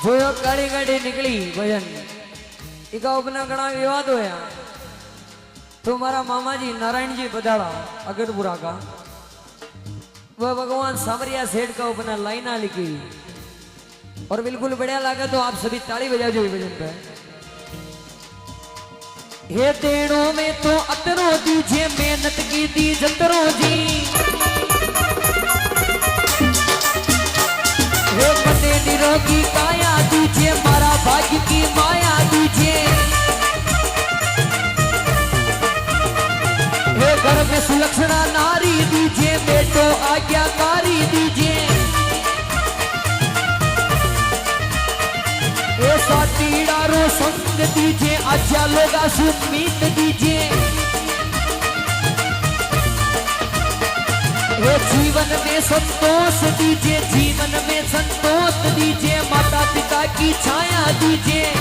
जो यो गाड़ी गाड़ी निकली भजन इका अपना घना विवाद होया तो हमारा मामा जी नारायण जी बदाड़ा अगरपुरा का वह भगवान सावरिया सेठ का अपना लाइना लिखी और बिल्कुल बढ़िया लगा तो आप सभी ताली बजा जो भजन पे। हे तेड़ों में तो अतरो दीजिए मेहनत की दी जतरो जी, हे बने निरोगी काया दीजिए मारा भाग्य की माया दीजिए, हे घर में सुलक्षणा नारी दीजिए बेटो आज्ञाकारी दीजिए, हे साथीदारो संग दीजिए अच्छा लोगा सुमीत दीजिए, हे जीवन में संतोष दीजिए जीवन में संतोष दीजिए माता पिता की छाया दीजिए।